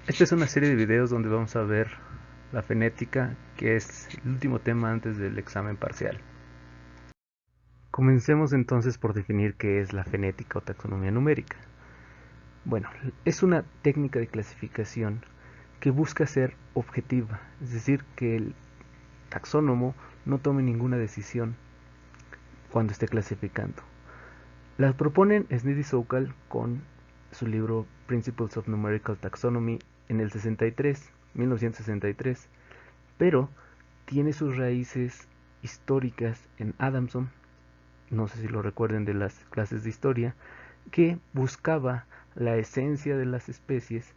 Esta es una serie de videos donde vamos a ver la fenética, que es el último tema antes del examen parcial. Comencemos entonces por definir qué es la fenética o taxonomía numérica. Bueno, es una técnica de clasificación que busca ser objetiva, es decir, que el taxónomo no tome ninguna decisión cuando esté clasificando. La proponen Sneed y Sokal con su libro Principles of Numerical Taxonomy en el 1963, pero tiene sus raíces históricas en Adamson, no sé si lo recuerden de las clases de historia, que buscaba la esencia de las especies,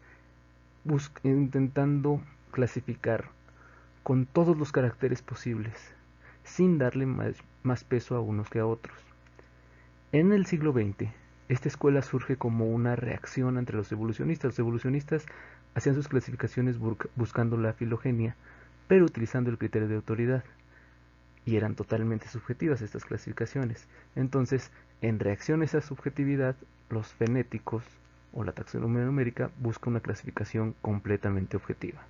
intentando clasificar con todos los caracteres posibles, sin darle más peso a unos que a otros. En el siglo XX, esta escuela surge como una reacción entre los evolucionistas. Los evolucionistas hacían sus clasificaciones buscando la filogenia, pero utilizando el criterio de autoridad. Y eran totalmente subjetivas estas clasificaciones. Entonces, en reacción a esa subjetividad, los fenéticos o la taxonomía numérica busca una clasificación completamente objetiva.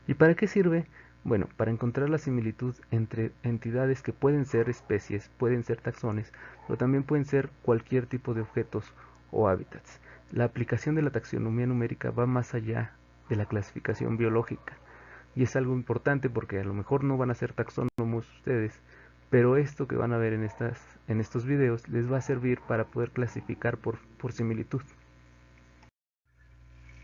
¿Y para qué sirve? Bueno, para encontrar la similitud entre entidades que pueden ser especies, pueden ser taxones, pero también pueden ser cualquier tipo de objetos o hábitats. La aplicación de la taxonomía numérica va más allá de la clasificación biológica. Y es algo importante porque a lo mejor no van a ser taxónomos ustedes, pero esto que van a ver en estos videos les va a servir para poder clasificar por similitud.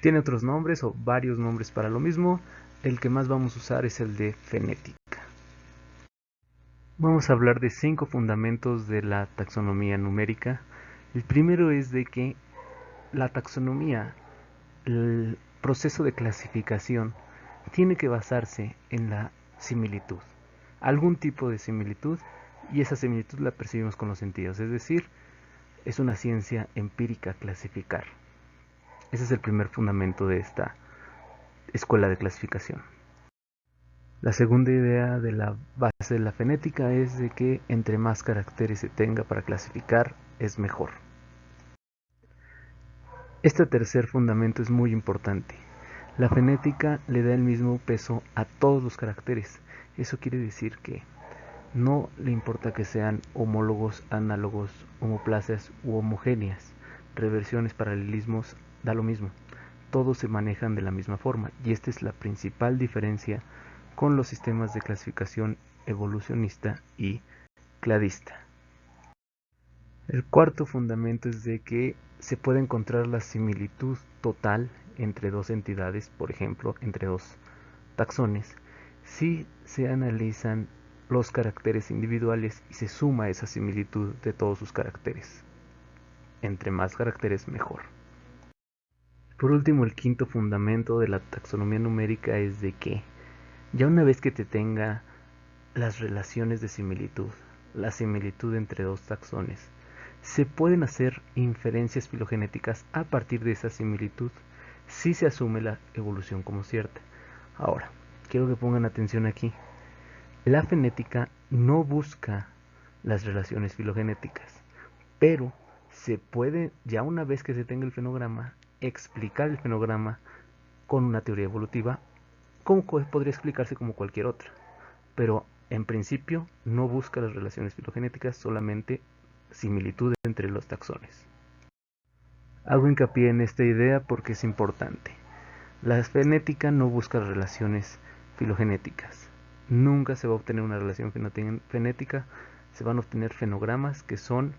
Tiene otros nombres o varios nombres para lo mismo. El que más vamos a usar es el de fenética. Vamos a hablar de 5 fundamentos de la taxonomía numérica. El primero es de que la taxonomía, el proceso de clasificación, tiene que basarse en la similitud, algún tipo de similitud, y esa similitud la percibimos con los sentidos, es decir, es una ciencia empírica clasificar. Ese es el primer fundamento de esta escuela de clasificación. La segunda idea de la base de la fenética es de que entre más caracteres se tenga para clasificar, es mejor. Este tercer fundamento es muy importante. La fenética le da el mismo peso a todos los caracteres. Eso quiere decir que no le importa que sean homólogos, análogos, homoplasias u homogéneas, reversiones, paralelismos, da lo mismo. Todos se manejan de la misma forma y esta es la principal diferencia con los sistemas de clasificación evolucionista y cladista. El cuarto fundamento es de que se puede encontrar la similitud total entre dos entidades, por ejemplo, entre dos taxones, si se analizan los caracteres individuales y se suma esa similitud de todos sus caracteres. Entre más caracteres, mejor. Por último, el quinto fundamento de la taxonomía numérica es de que ya una vez que te tenga las relaciones de similitud, la similitud entre dos taxones, se pueden hacer inferencias filogenéticas a partir de esa similitud si se asume la evolución como cierta. Ahora, quiero que pongan atención aquí. La fenética no busca las relaciones filogenéticas, pero se puede, ya una vez que se tenga el fenograma, explicar el fenograma con una teoría evolutiva, como podría explicarse como cualquier otra. Pero en principio no busca las relaciones filogenéticas, solamente similitud entre los taxones. Hago hincapié en esta idea porque es importante. La fenética no busca relaciones filogenéticas. Nunca se va a obtener una relación fenética, se van a obtener fenogramas que son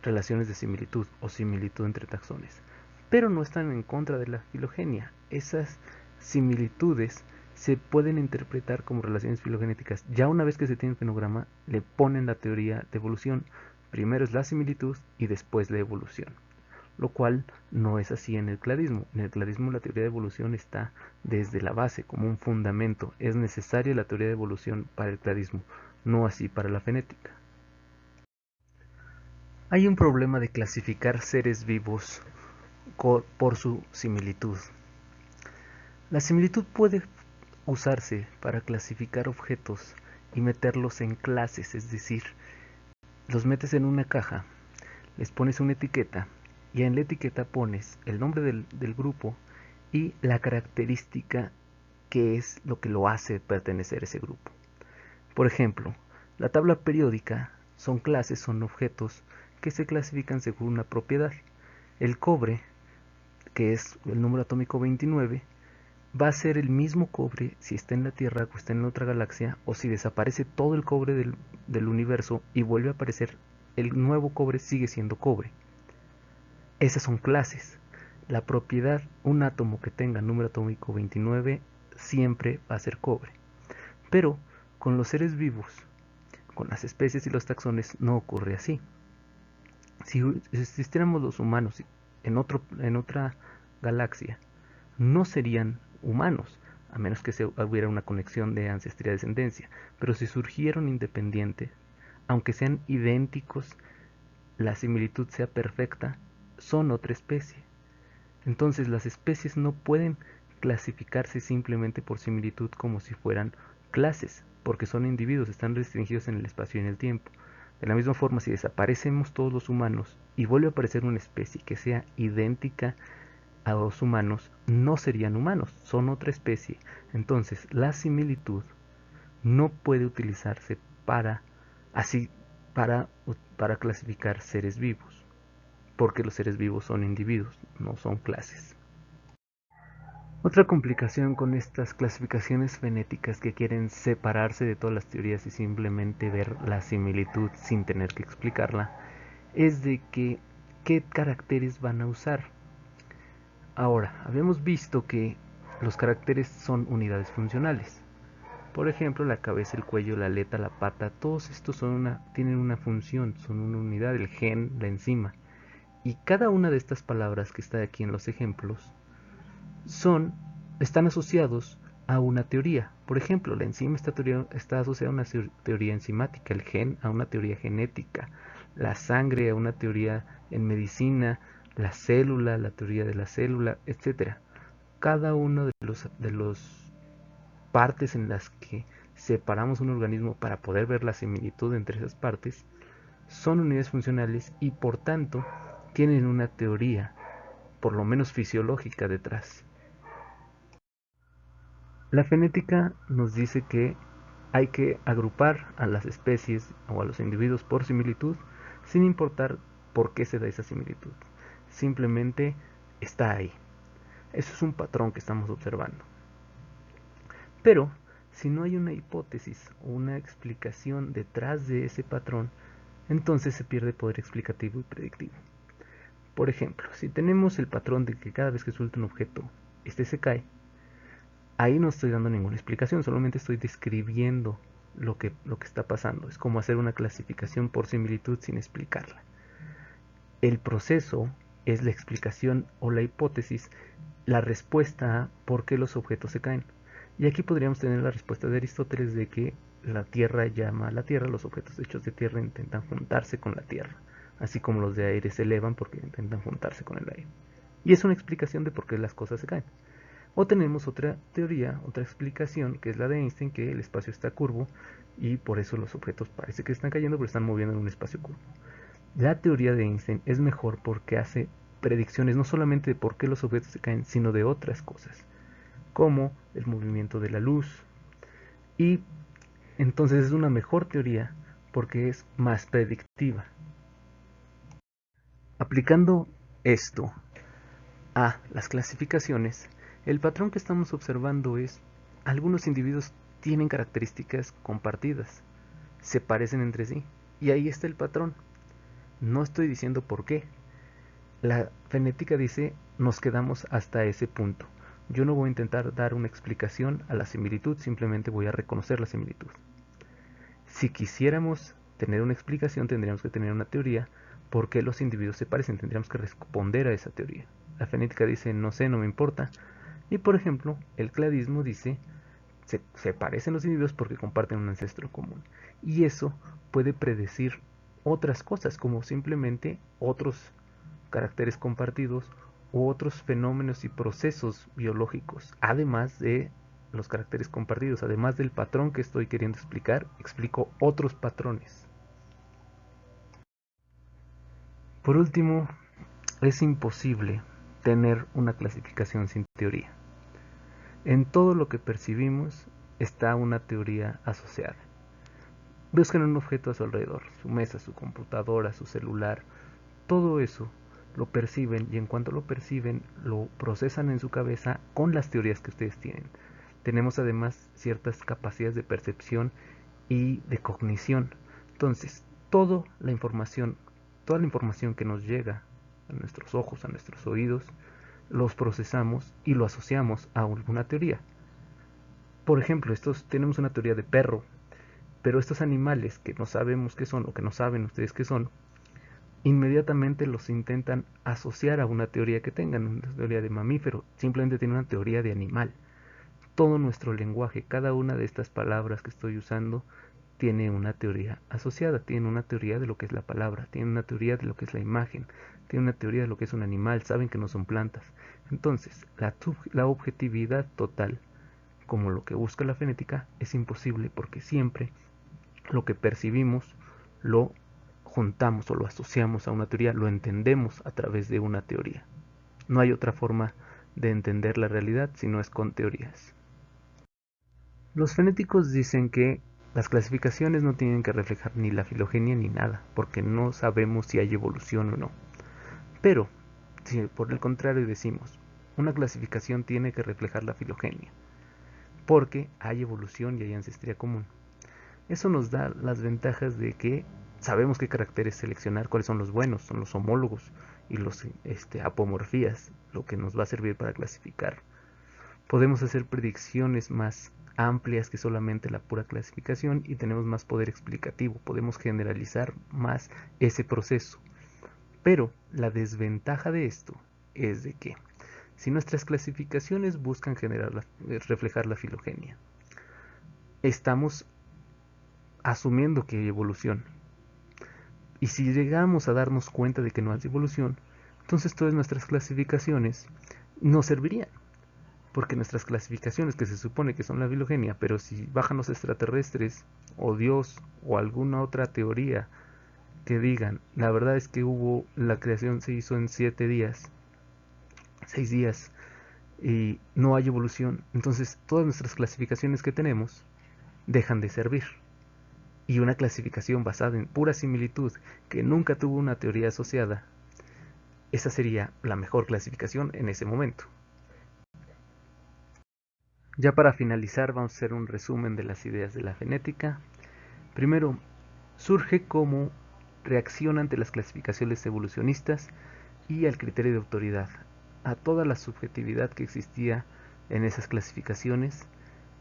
relaciones de similitud o similitud entre taxones. Pero no están en contra de la filogenia. Esas similitudes se pueden interpretar como relaciones filogenéticas. Ya una vez que se tiene el fenograma, le ponen la teoría de evolución. Primero es la similitud y después la evolución. Lo cual no es así en el cladismo. En el cladismo la teoría de evolución está desde la base, como un fundamento. Es necesaria la teoría de evolución para el cladismo, no así para la fenética. Hay un problema de clasificar seres vivos por su similitud. La similitud puede usarse para clasificar objetos y meterlos en clases, es decir, los metes en una caja, les pones una etiqueta y en la etiqueta pones el nombre del grupo y la característica que es lo que lo hace pertenecer a ese grupo. Por ejemplo, la tabla periódica son clases, son objetos que se clasifican según una propiedad. El cobre, que es el número atómico 29, va a ser el mismo cobre si está en la Tierra o está en otra galaxia, o si desaparece todo el cobre del universo y vuelve a aparecer el nuevo cobre, sigue siendo cobre. Esas son clases. La propiedad, un átomo que tenga número atómico 29 siempre va a ser cobre. Pero con los seres vivos, con las especies y los taxones, no ocurre así. Si existiéramos los humanos en otra galaxia, no serían humanos, a menos que hubiera una conexión de ancestría-descendencia. Pero si surgieron independientes, aunque sean idénticos, la similitud sea perfecta, son otra especie. Entonces las especies no pueden clasificarse simplemente por similitud como si fueran clases, porque son individuos, están restringidos en el espacio y en el tiempo. De la misma forma, si desaparecemos todos los humanos y vuelve a aparecer una especie que sea idéntica a los humanos, no serían humanos, son otra especie. Entonces la similitud no puede utilizarse para clasificar seres vivos, porque los seres vivos son individuos, no son clases. Otra complicación con estas clasificaciones fenéticas que quieren separarse de todas las teorías y simplemente ver la similitud sin tener que explicarla, es de que qué caracteres van a usar. Ahora, habíamos visto que los caracteres son unidades funcionales. Por ejemplo, la cabeza, el cuello, la aleta, la pata, todos estos tienen una función, son una unidad, el gen, la enzima. Y cada una de estas palabras que está aquí en los ejemplos están asociados a una teoría. Por ejemplo, la enzima está asociada a una teoría enzimática, el gen a una teoría genética, la sangre a una teoría en medicina, la célula, la teoría de la célula, etc. Cada uno de los partes en las que separamos un organismo para poder ver la similitud entre esas partes son unidades funcionales y por tanto tienen una teoría, por lo menos fisiológica, detrás. La fenética nos dice que hay que agrupar a las especies o a los individuos por similitud, sin importar por qué se da esa similitud. Simplemente está ahí. Eso es un patrón que estamos observando. Pero si no hay una hipótesis o una explicación detrás de ese patrón, entonces se pierde poder explicativo y predictivo. Por ejemplo, si tenemos el patrón de que cada vez que suelto un objeto, este se cae, ahí no estoy dando ninguna explicación, solamente estoy describiendo lo que está pasando. Es como hacer una clasificación por similitud sin explicarla. El proceso es la explicación o la hipótesis, la respuesta a por qué los objetos se caen. Y aquí podríamos tener la respuesta de Aristóteles de que la Tierra llama a la Tierra, los objetos hechos de tierra intentan juntarse con la Tierra, así como los de aire se elevan porque intentan juntarse con el aire. Y es una explicación de por qué las cosas se caen. O tenemos otra teoría, otra explicación, que es la de Einstein, que el espacio está curvo y por eso los objetos parece que están cayendo, pero están moviendo en un espacio curvo. La teoría de Einstein es mejor porque hace predicciones no solamente de por qué los objetos se caen, sino de otras cosas, como el movimiento de la luz. Y entonces es una mejor teoría porque es más predictiva. Aplicando esto a las clasificaciones, el patrón que estamos observando es: algunos individuos tienen características compartidas, se parecen entre sí, y ahí está el patrón. No estoy diciendo por qué. La fenética dice nos quedamos hasta ese punto. Yo no voy a intentar dar una explicación a la similitud, simplemente voy a reconocer la similitud. Si quisiéramos tener una explicación, tendríamos que tener una teoría por qué los individuos se parecen, tendríamos que responder a esa teoría. La fenética dice no sé, no me importa. Y por ejemplo, el cladismo dice se parecen los individuos porque comparten un ancestro común. Y eso puede predecir otras cosas, como simplemente otros caracteres compartidos u otros fenómenos y procesos biológicos, además de los caracteres compartidos. Además del patrón que estoy queriendo explicar, explico otros patrones. Por último, es imposible tener una clasificación sin teoría. En todo lo que percibimos está una teoría asociada. Buscan un objeto a su alrededor, su mesa, su computadora, su celular, todo eso lo perciben y en cuanto lo perciben lo procesan en su cabeza con las teorías que ustedes tienen. Tenemos además ciertas capacidades de percepción y de cognición. Entonces, toda la información que nos llega a nuestros ojos, a nuestros oídos, los procesamos y lo asociamos a alguna teoría. Por ejemplo, tenemos una teoría de perro, pero estos animales que no sabemos qué son o que no saben ustedes qué son, inmediatamente los intentan asociar a una teoría que tengan, una teoría de mamífero, simplemente tienen una teoría de animal. Todo nuestro lenguaje, cada una de estas palabras que estoy usando, tiene una teoría asociada, tiene una teoría de lo que es la palabra, tiene una teoría de lo que es la imagen, tiene una teoría de lo que es un animal, saben que no son plantas. Entonces, la objetividad total, como lo que busca la fonética, es imposible porque siempre lo que percibimos lo juntamos o lo asociamos a una teoría, lo entendemos a través de una teoría. No hay otra forma de entender la realidad si no es con teorías. Los fonéticos dicen que las clasificaciones no tienen que reflejar ni la filogenia ni nada, porque no sabemos si hay evolución o no. Pero, si por el contrario decimos, una clasificación tiene que reflejar la filogenia, porque hay evolución y hay ancestría común. Eso nos da las ventajas de que sabemos qué caracteres seleccionar, cuáles son los buenos, son los homólogos y los apomorfías, lo que nos va a servir para clasificar. Podemos hacer predicciones más amplias que solamente la pura clasificación y tenemos más poder explicativo, podemos generalizar más ese proceso. Pero la desventaja de esto es de que si nuestras clasificaciones buscan reflejar la filogenia, estamos asumiendo que hay evolución. Y si llegamos a darnos cuenta de que no hay evolución, entonces todas nuestras clasificaciones no servirían. Porque nuestras clasificaciones, que se supone que son la filogenia, pero si bajan los extraterrestres, o Dios, o alguna otra teoría que digan, la verdad es que la creación se hizo en 7 días, 6 días, y no hay evolución, entonces todas nuestras clasificaciones que tenemos dejan de servir. Y una clasificación basada en pura similitud, que nunca tuvo una teoría asociada, esa sería la mejor clasificación en ese momento. Ya para finalizar vamos a hacer un resumen de las ideas de la fonética. Primero, surge como reacción ante las clasificaciones evolucionistas y al criterio de autoridad, a toda la subjetividad que existía en esas clasificaciones.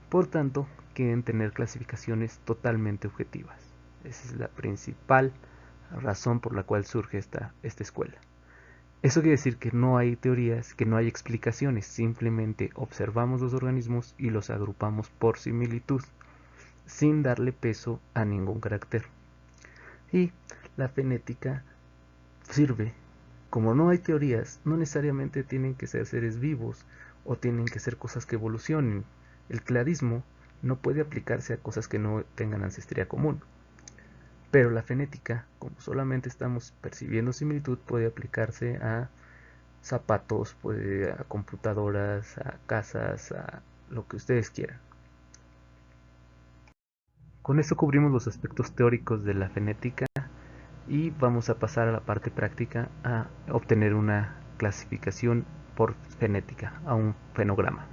Por tanto, quieren tener clasificaciones totalmente objetivas. Esa es la principal razón por la cual surge esta escuela. Eso quiere decir que no hay teorías, que no hay explicaciones, simplemente observamos los organismos y los agrupamos por similitud, sin darle peso a ningún carácter. Y la fonética sirve, como no hay teorías, no necesariamente tienen que ser seres vivos o tienen que ser cosas que evolucionen. El clarismo no puede aplicarse a cosas que no tengan ancestría común. Pero la fonética, como solamente estamos percibiendo similitud, puede aplicarse a zapatos, a computadoras, a casas, a lo que ustedes quieran. Con esto cubrimos los aspectos teóricos de la fonética y vamos a pasar a la parte práctica a obtener una clasificación por fonética, a un fenograma.